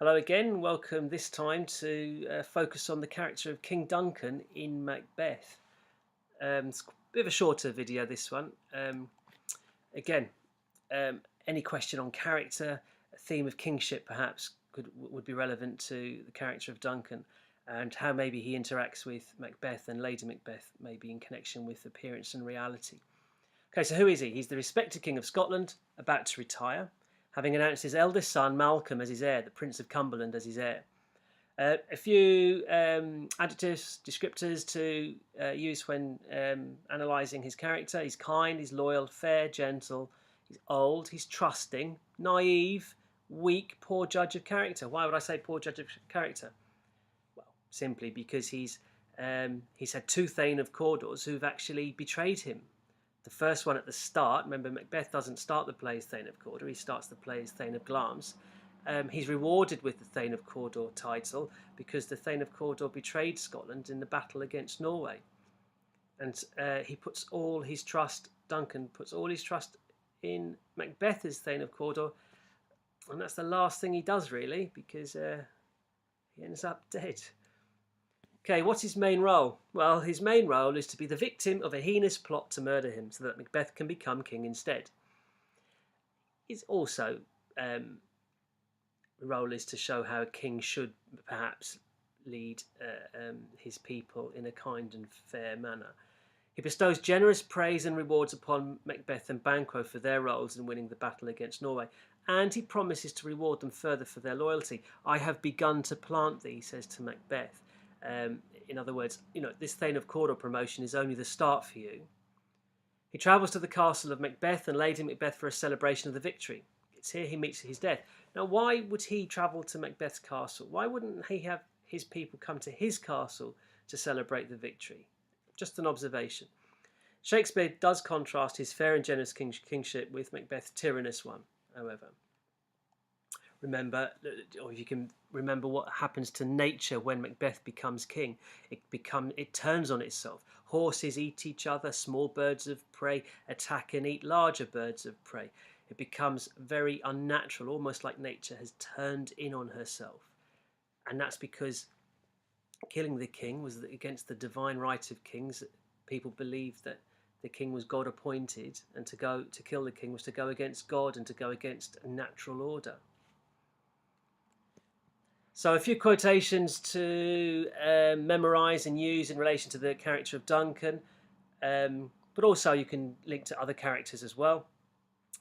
Hello again, welcome this time to focus on the character of King Duncan in Macbeth. It's a bit of a shorter video, this one. Again, any question on character, a theme of kingship perhaps would be relevant to the character of Duncan, and how maybe he interacts with Macbeth and Lady Macbeth, maybe in connection with appearance and reality. Okay, so who is he? He's the respected King of Scotland, about to retire, having announced his eldest son Malcolm as his heir, the Prince of Cumberland as his heir. A few adjectives, descriptors to use when analysing his character. He's kind, he's loyal, fair, gentle, he's old, he's trusting, naive, weak, poor judge of character. Why would I say poor judge of character? Well, simply because he's had two Thane of Cawdors who've actually betrayed him. The first one at the start, remember Macbeth doesn't start the play as Thane of Cawdor, he starts the play as Thane of Glamis. He's rewarded with the Thane of Cawdor title because the Thane of Cawdor betrayed Scotland in the battle against Norway. And he puts all his trust, Duncan puts all his trust in Macbeth as Thane of Cawdor, and that's the last thing he does really, because he ends up dead. Okay, what's his main role? Well, his main role is to be the victim of a heinous plot to murder him so that Macbeth can become king instead. His also role is to show how a king should perhaps lead his people in a kind and fair manner. He bestows generous praise and rewards upon Macbeth and Banquo for their roles in winning the battle against Norway, and he promises to reward them further for their loyalty. I have begun to plant thee, he says to Macbeth. In other words, this Thane of Cawdor promotion is only the start for you. He travels to the castle of Macbeth and Lady Macbeth for a celebration of the victory. It's here he meets his death. Now, why would he travel to Macbeth's castle? Why wouldn't he have his people come to his castle to celebrate the victory? Just an observation. Shakespeare does contrast his fair and generous kingship with Macbeth's tyrannous one, however. Remember, or you can remember what happens to nature when Macbeth becomes king. It turns on itself. Horses eat each other, small birds of prey attack and eat larger birds of prey. It becomes very unnatural, almost like nature has turned in on herself. And that's because killing the king was against the divine right of kings. People believed that the king was God appointed, and to kill the king was to go against God and to go against a natural order. So a few quotations to memorise and use in relation to the character of Duncan, but also you can link to other characters as well,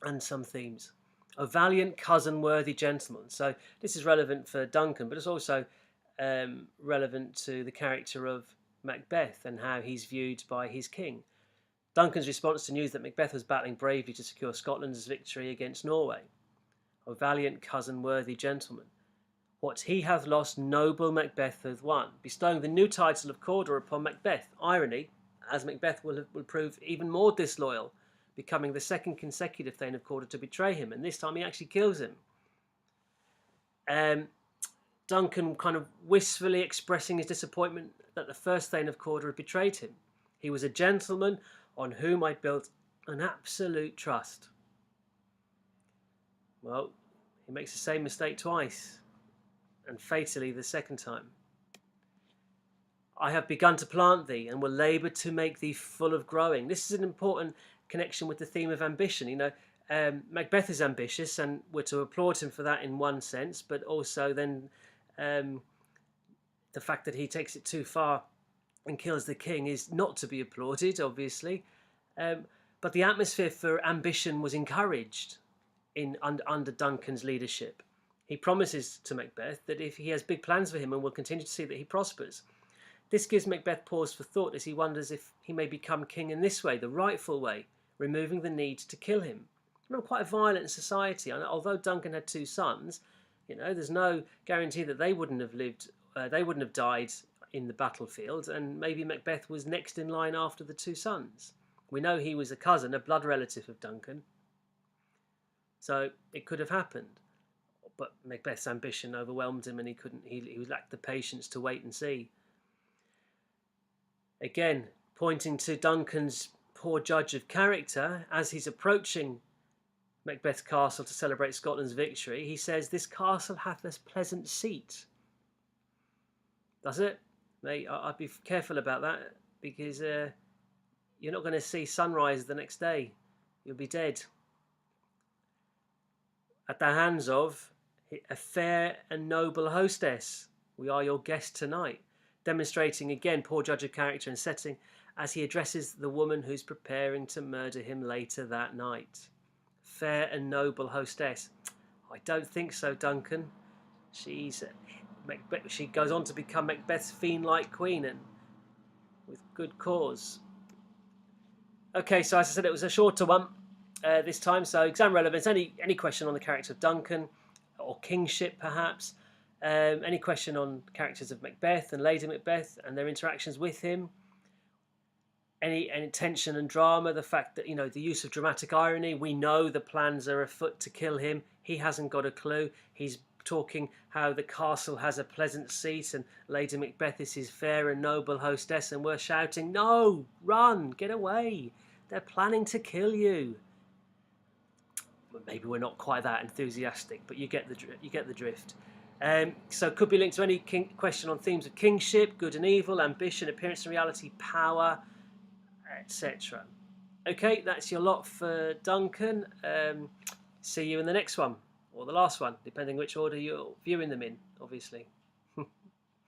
and some themes. A valiant cousin, worthy gentleman. So this is relevant for Duncan, but it's also relevant to the character of Macbeth and how he's viewed by his king. Duncan's response to news that Macbeth was battling bravely to secure Scotland's victory against Norway. A valiant cousin, worthy gentleman. What he hath lost, noble Macbeth hath won, bestowing the new title of Cawdor upon Macbeth. Irony, as Macbeth will prove even more disloyal, becoming the second consecutive Thane of Cawdor to betray him, and this time he actually kills him. Duncan kind of wistfully expressing his disappointment that the first Thane of Cawdor had betrayed him. He was a gentleman on whom I built an absolute trust. Well, he makes the same mistake twice, and fatally the second time. I have begun to plant thee, and will labour to make thee full of growing. This is an important connection with the theme of ambition. Macbeth is ambitious, and we're to applaud him for that in one sense, but also then the fact that he takes it too far and kills the king is not to be applauded, obviously. But the atmosphere for ambition was encouraged under Duncan's leadership. He promises to Macbeth that if he has big plans for him and will continue to see that he prospers. This gives Macbeth pause for thought as he wonders if he may become king in this way, the rightful way, removing the need to kill him. Quite a violent society. Although Duncan had two sons, there's no guarantee that they wouldn't have died in the battlefield, and maybe Macbeth was next in line after the two sons. We know he was a cousin, a blood relative of Duncan, so it could have happened. But Macbeth's ambition overwhelmed him, and he lacked the patience to wait and see. Again, pointing to Duncan's poor judge of character, as he's approaching Macbeth's castle to celebrate Scotland's victory, he says, "This castle hath a pleasant seat." Does it? Mate, I'd be careful about that, because you're not going to see sunrise the next day. You'll be dead. At the hands of a fair and noble hostess, we are your guest tonight. Demonstrating again poor judge of character and setting as he addresses the woman who's preparing to murder him later that night. Fair and noble hostess. I don't think so, Duncan. She goes on to become Macbeth's fiend-like queen, and with good cause. Okay, so as I said, it was a shorter one this time. So exam relevance. Any question on the character of Duncan, or kingship perhaps? Any question on characters of Macbeth and Lady Macbeth and their interactions with him? Any tension and drama? The fact that, the use of dramatic irony. We know the plans are afoot to kill him. He hasn't got a clue. He's talking how the castle has a pleasant seat and Lady Macbeth is his fair and noble hostess, and we're shouting, "No, run, get away. They're planning to kill you." But maybe we're not quite that enthusiastic, but you get the drift. So it could be linked to any question on themes of kingship, good and evil, ambition, appearance and reality, power, etc. Okay, that's your lot for Duncan. See you in the next one, or the last one, depending which order you're viewing them in, obviously.